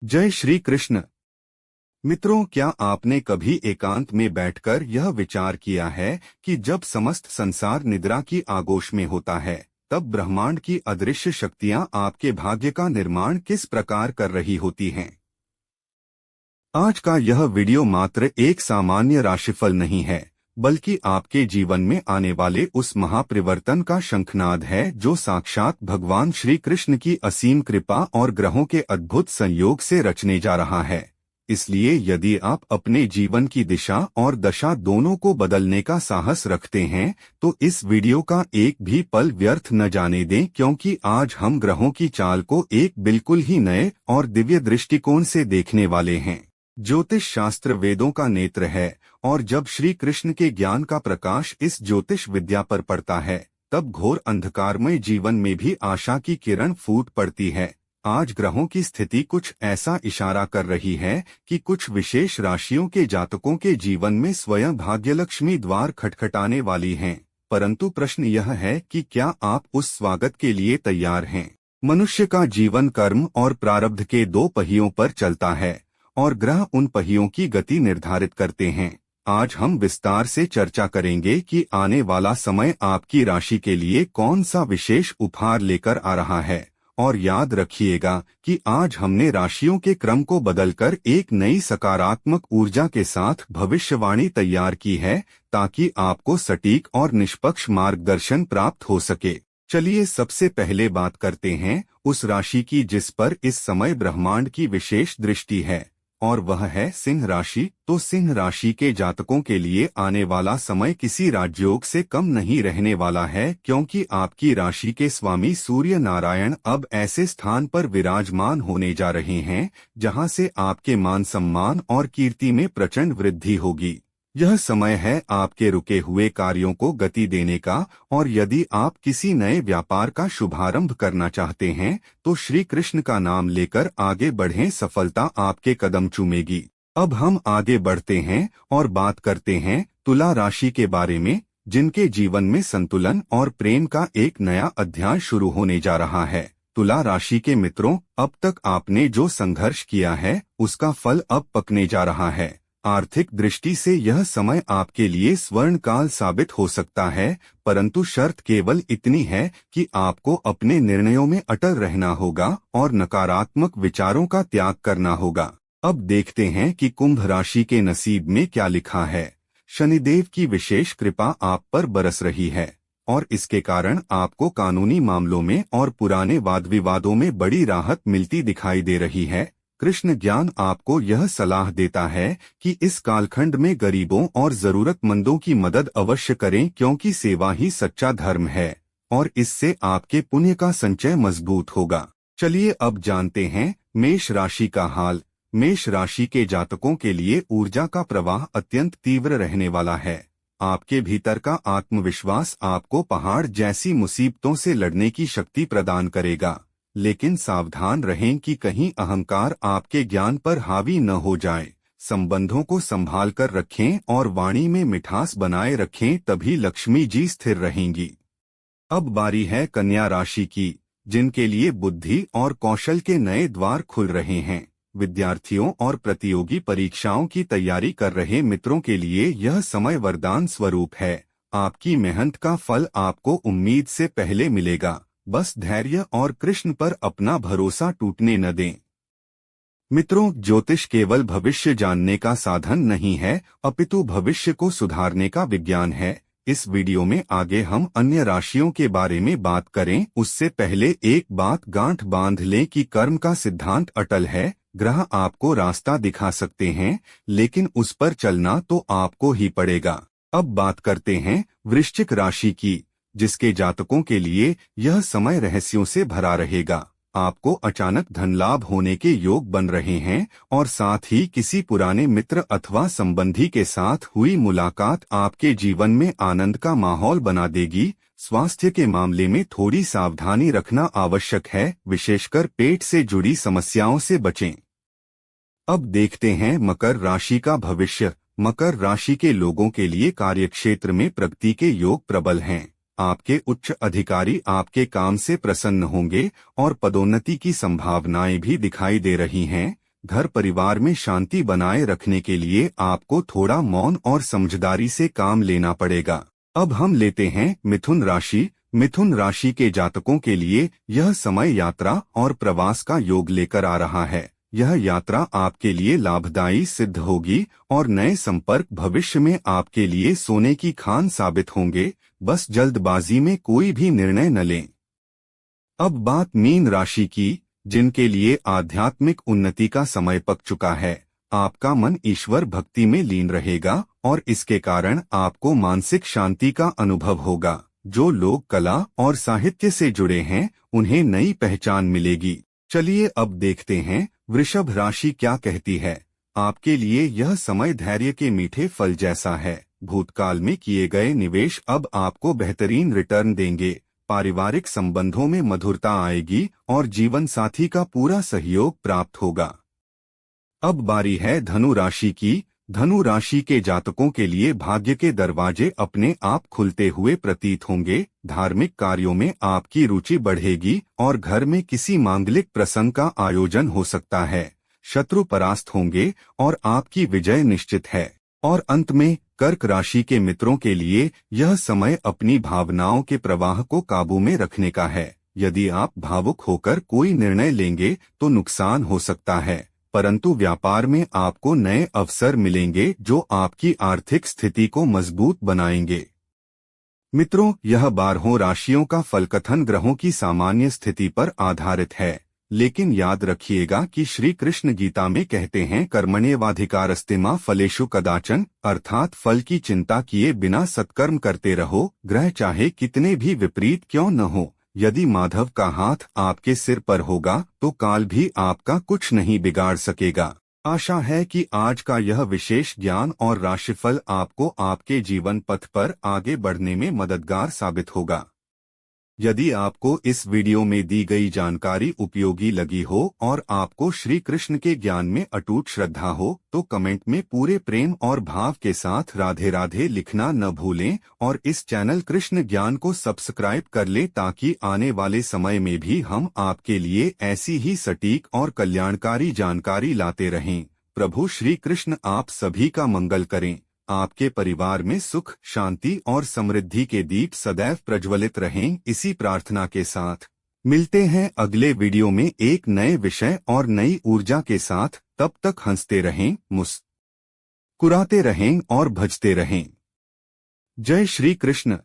जय श्री कृष्ण। मित्रों, क्या आपने कभी एकांत में बैठकर यह विचार किया है कि जब समस्त संसार निद्रा की आगोश में होता है, तब ब्रह्मांड की अदृश्य शक्तियां आपके भाग्य का निर्माण किस प्रकार कर रही होती हैं? आज का यह वीडियो मात्र एक सामान्य राशिफल नहीं है, बल्कि आपके जीवन में आने वाले उस महापरिवर्तन का शंखनाद है जो साक्षात भगवान श्री कृष्ण की असीम कृपा और ग्रहों के अद्भुत संयोग से रचने जा रहा है। इसलिए यदि आप अपने जीवन की दिशा और दशा दोनों को बदलने का साहस रखते हैं, तो इस वीडियो का एक भी पल व्यर्थ न जाने दें, क्योंकि आज हम ग्रहों की चाल को एक बिल्कुल ही नए और दिव्य दृष्टिकोण से देखने वाले हैं। ज्योतिष शास्त्र वेदों का नेत्र है, और जब श्री कृष्ण के ज्ञान का प्रकाश इस ज्योतिष विद्या पर पड़ता है, तब घोर अंधकारमय जीवन में भी आशा की किरण फूट पड़ती है। आज ग्रहों की स्थिति कुछ ऐसा इशारा कर रही है कि कुछ विशेष राशियों के जातकों के जीवन में स्वयं भाग्यलक्ष्मी द्वार खटखटाने वाली हैं। परंतु प्रश्न यह है कि क्या आप उस स्वागत के लिए तैयार हैं? मनुष्य का जीवन कर्म और प्रारब्ध के दो पहियों पर चलता है, और ग्रह उन पहियों की गति निर्धारित करते हैं। आज हम विस्तार से चर्चा करेंगे कि आने वाला समय आपकी राशि के लिए कौन सा विशेष उपहार लेकर आ रहा है। और याद रखिएगा कि आज हमने राशियों के क्रम को बदलकर एक नई सकारात्मक ऊर्जा के साथ भविष्यवाणी तैयार की है, ताकि आपको सटीक और निष्पक्ष मार्गदर्शन प्राप्त हो सके। चलिए सबसे पहले बात करते हैं उस राशि की जिस पर इस समय ब्रह्मांड की विशेष दृष्टि है, और वह है सिंह राशि। तो सिंह राशि के जातकों के लिए आने वाला समय किसी राजयोग से कम नहीं रहने वाला है, क्योंकि आपकी राशि के स्वामी सूर्य नारायण अब ऐसे स्थान पर विराजमान होने जा रहे हैं जहां से आपके मान सम्मान और कीर्ति में प्रचंड वृद्धि होगी। यह समय है आपके रुके हुए कार्यों को गति देने का, और यदि आप किसी नए व्यापार का शुभारंभ करना चाहते हैं तो श्री कृष्ण का नाम लेकर आगे बढ़ें, सफलता आपके कदम चूमेगी। अब हम आगे बढ़ते हैं और बात करते हैं तुला राशि के बारे में, जिनके जीवन में संतुलन और प्रेम का एक नया अध्याय शुरू होने जा रहा है। तुला राशि के मित्रों, अब तक आपने जो संघर्ष किया है उसका फल अब पकने जा रहा है। आर्थिक दृष्टि से यह समय आपके लिए स्वर्णकाल साबित हो सकता है, परंतु शर्त केवल इतनी है कि आपको अपने निर्णयों में अटल रहना होगा और नकारात्मक विचारों का त्याग करना होगा। अब देखते हैं कि कुंभ राशि के नसीब में क्या लिखा है। शनिदेव की विशेष कृपा आप पर बरस रही है, और इसके कारण आपको कानूनी मामलों में और पुराने वाद विवादों में बड़ी राहत मिलती दिखाई दे रही है। कृष्ण ज्ञान आपको यह सलाह देता है कि इस कालखंड में गरीबों और जरूरतमंदों की मदद अवश्य करें, क्योंकि सेवा ही सच्चा धर्म है, और इससे आपके पुण्य का संचय मजबूत होगा। चलिए अब जानते हैं मेष राशि का हाल। मेष राशि के जातकों के लिए ऊर्जा का प्रवाह अत्यंत तीव्र रहने वाला है। आपके भीतर का आत्मविश्वास आपको पहाड़ जैसी मुसीबतों से लड़ने की शक्ति प्रदान करेगा, लेकिन सावधान रहें कि कहीं अहंकार आपके ज्ञान पर हावी न हो जाए। संबंधों को संभाल कर रखें और वाणी में मिठास बनाए रखें, तभी लक्ष्मी जी स्थिर रहेंगी। अब बारी है कन्या राशि की, जिनके लिए बुद्धि और कौशल के नए द्वार खुल रहे हैं। विद्यार्थियों और प्रतियोगी परीक्षाओं की तैयारी कर रहे मित्रों के लिए यह समय वरदान स्वरूप है। आपकी मेहनत का फल आपको उम्मीद से पहले मिलेगा। बस धैर्य और कृष्ण पर अपना भरोसा टूटने न दें। मित्रों, ज्योतिष केवल भविष्य जानने का साधन नहीं है, अपितु भविष्य को सुधारने का विज्ञान है। इस वीडियो में आगे हम अन्य राशियों के बारे में बात करें, उससे पहले एक बात गांठ बांध लें कि कर्म का सिद्धांत अटल है। ग्रह आपको रास्ता दिखा सकते हैं, लेकिन उस पर चलना तो आपको ही पड़ेगा। अब बात करते हैं वृश्चिक राशि की, जिसके जातकों के लिए यह समय रहस्यों से भरा रहेगा। आपको अचानक धन लाभ होने के योग बन रहे हैं, और साथ ही किसी पुराने मित्र अथवा संबंधी के साथ हुई मुलाकात आपके जीवन में आनंद का माहौल बना देगी। स्वास्थ्य के मामले में थोड़ी सावधानी रखना आवश्यक है, विशेषकर पेट से जुड़ी समस्याओं से बचें। अब देखते हैं मकर राशि का भविष्य। मकर राशि के लोगों के लिए कार्यक्षेत्र में प्रगति के योग प्रबल हैं। आपके उच्च अधिकारी आपके काम से प्रसन्न होंगे और पदोन्नति की संभावनाएं भी दिखाई दे रही हैं। घर परिवार में शांति बनाए रखने के लिए आपको थोड़ा मौन और समझदारी से काम लेना पड़ेगा। अब हम लेते हैं मिथुन राशि। मिथुन राशि के जातकों के लिए यह समय यात्रा और प्रवास का योग लेकर आ रहा है। यह यात्रा आपके लिए लाभदायी सिद्ध होगी और नए संपर्क भविष्य में आपके लिए सोने की खान साबित होंगे। बस जल्दबाजी में कोई भी निर्णय न लें। अब बात मीन राशि की, जिनके लिए आध्यात्मिक उन्नति का समय पक चुका है। आपका मन ईश्वर भक्ति में लीन रहेगा और इसके कारण आपको मानसिक शांति का अनुभव होगा। जो लोग कला और साहित्य से जुड़े हैं, उन्हें नई पहचान मिलेगी। चलिए अब देखते हैं वृषभ राशि क्या कहती है। आपके लिए यह समय धैर्य के मीठे फल जैसा है। भूतकाल में किए गए निवेश अब आपको बेहतरीन रिटर्न देंगे। पारिवारिक संबंधों में मधुरता आएगी और जीवन साथी का पूरा सहयोग प्राप्त होगा। अब बारी है धनु राशि की। धनु राशि के जातकों के लिए भाग्य के दरवाजे अपने आप खुलते हुए प्रतीत होंगे। धार्मिक कार्यों में आपकी रुचि बढ़ेगी और घर में किसी मांगलिक प्रसंग का आयोजन हो सकता है। शत्रु परास्त होंगे और आपकी विजय निश्चित है। और अंत में कर्क राशि के मित्रों के लिए यह समय अपनी भावनाओं के प्रवाह को काबू में रखने का है। यदि आप भावुक होकर कोई निर्णय लेंगे तो नुकसान हो सकता है, परंतु व्यापार में आपको नए अवसर मिलेंगे जो आपकी आर्थिक स्थिति को मजबूत बनाएंगे। मित्रों, यह 12 राशियों का फलकथन ग्रहों की सामान्य स्थिति पर आधारित है, लेकिन याद रखिएगा कि श्री कृष्ण गीता में कहते हैं कर्मण्येवाधिकारस्ते मा फलेषु कदाचन, अर्थात फल की चिंता किए बिना सत्कर्म करते रहो, ग्रह चाहे कितने भी विपरीत क्यों न हो। यदि माधव का हाथ आपके सिर पर होगा तो काल भी आपका कुछ नहीं बिगाड़ सकेगा। आशा है कि आज का यह विशेष ज्ञान और राशिफल आपको आपके जीवन पथ पर आगे बढ़ने में मददगार साबित होगा। यदि आपको इस वीडियो में दी गई जानकारी उपयोगी लगी हो और आपको श्री कृष्ण के ज्ञान में अटूट श्रद्धा हो तो कमेंट में पूरे प्रेम और भाव के साथ राधे राधे लिखना न भूलें और इस चैनल कृष्ण ज्ञान को सब्सक्राइब कर लें ताकि आने वाले समय में भी हम आपके लिए ऐसी ही सटीक और कल्याणकारी जानकारी लाते रहें। प्रभु श्री कृष्ण आप सभी का मंगल करें। आपके परिवार में सुख, शांति और समृद्धि के दीप सदैव प्रज्वलित रहें। इसी प्रार्थना के साथ मिलते हैं अगले वीडियो में एक नए विषय और नई ऊर्जा के साथ। तब तक हंसते रहें, मुस्कुराते रहें और भजते रहें। जय श्री कृष्ण।